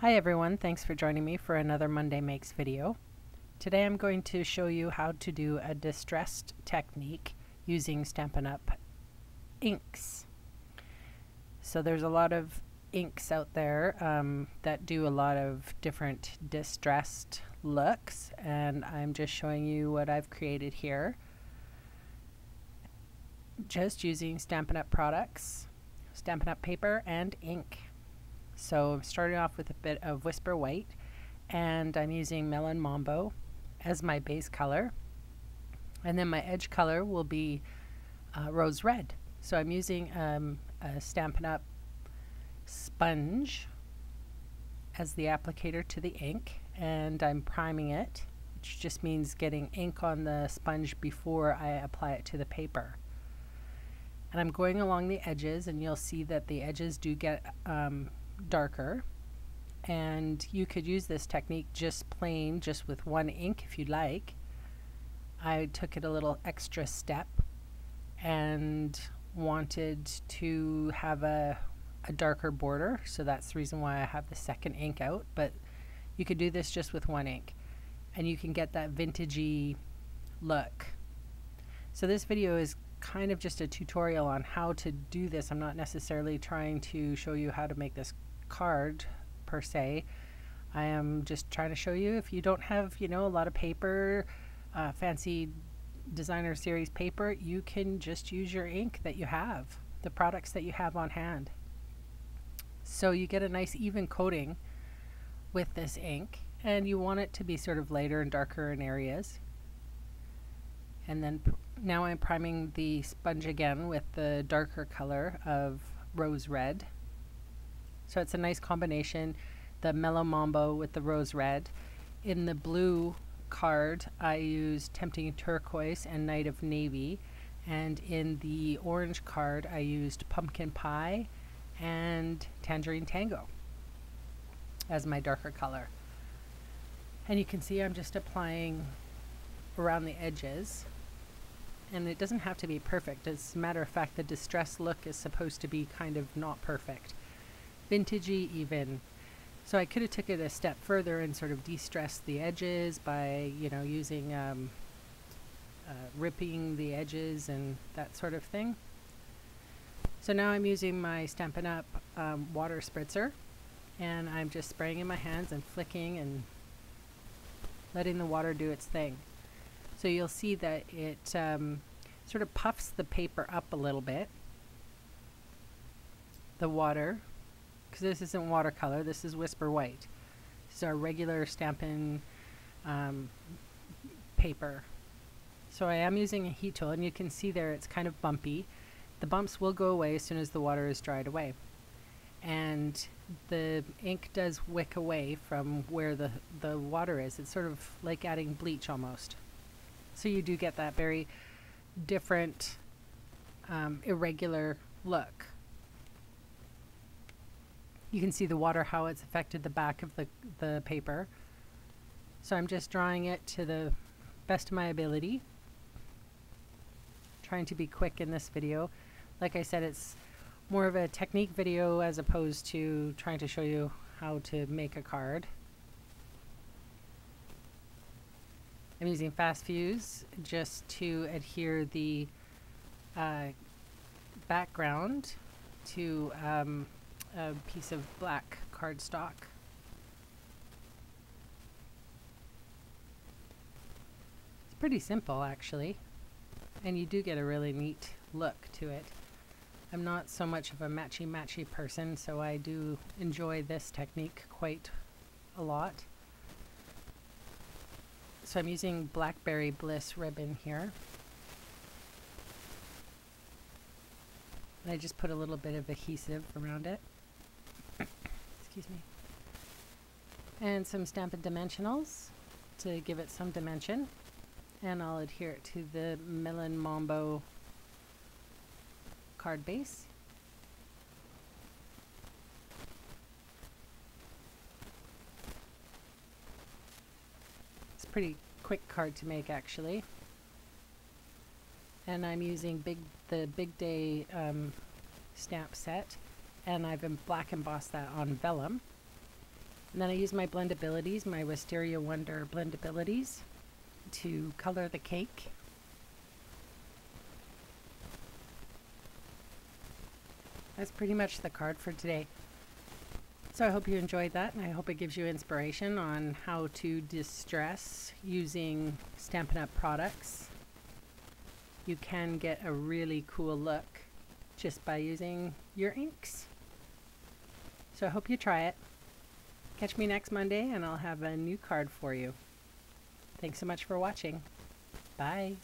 Hi everyone, thanks for joining me for another Monday Makes video. Today I'm going to show you how to do a distressed technique using Stampin' Up inks. So there's a lot of inks out there that do a lot of different distressed looks, and I'm just showing you what I've created here. Just using Stampin' Up products, Stampin' Up paper, and ink. So I'm starting off with a bit of Whisper White, and I'm using Melon Mambo as my base color, and then my edge color will be Rose Red. So I'm using a Stampin' Up sponge as the applicator to the ink, and I'm priming it, which just means getting ink on the sponge before I apply it to the paper. And I'm going along the edges, and you'll see that the edges do get darker, and you could use this technique just with one ink if you'd like. I took it a little extra step and wanted to have a darker border, so that's the reason why I have the second ink out, but you could do this just with one ink and you can get that vintagey look. So this video is kind of just a tutorial on how to do this. I'm not necessarily trying to show you how to make this card per se. I am just trying to show you, if you don't have, a lot of paper, fancy designer series paper, you can just use your ink that you have, the products that you have on hand. So you get a nice even coating with this ink, and you want it to be sort of lighter and darker in areas. And then now I'm priming the sponge again with the darker color of Rose Red. So it's a nice combination, the Mellow Mambo with the Rose Red. In the blue card, I used Tempting Turquoise and Night of Navy. And in the orange card, I used Pumpkin Pie and Tangerine Tango as my darker color. And you can see I'm just applying around the edges. And it doesn't have to be perfect. As a matter of fact, the distress look is supposed to be kind of not perfect. Vintagey even. So I could have took it a step further and sort of de-stressed the edges by, using ripping the edges and that sort of thing. So now I'm using my Stampin' Up water spritzer, and I'm just spraying in my hands and flicking and letting the water do its thing. So you'll see that it sort of puffs the paper up a little bit, the water, because this isn't watercolor, this is Whisper White. This is our regular Stampin' paper. So I am using a heat tool, and you can see there it's kind of bumpy. The bumps will go away as soon as the water is dried away. And the ink does wick away from where the water is. It's sort of like adding bleach almost. So you do get that very different, irregular look. You can see the water, how it's affected the back of the paper. So I'm just drawing it to the best of my ability. Trying to be quick in this video. Like I said, it's more of a technique video as opposed to trying to show you how to make a card. I'm using Fast Fuse just to adhere the background to a piece of black cardstock. It's pretty simple actually, and you do get a really neat look to it. I'm not so much of a matchy-matchy person, so I do enjoy this technique quite a lot. So I'm using Blackberry Bliss ribbon here. And I just put a little bit of adhesive around it. Excuse me. And some Stampin' Dimensionals to give it some dimension. And I'll adhere it to the Melon Mambo card base. It's a pretty quick card to make actually. And I'm using the Big Day stamp set, and I've black embossed that on vellum. And then I use my blendabilities, my Wisteria Wonder blendabilities, to color the cake. That's pretty much the card for today. So I hope you enjoyed that, and I hope it gives you inspiration on how to distress using Stampin' Up! Products. You can get a really cool look just by using your inks. So I hope you try it. Catch me next Monday and I'll have a new card for you. Thanks so much for watching. Bye.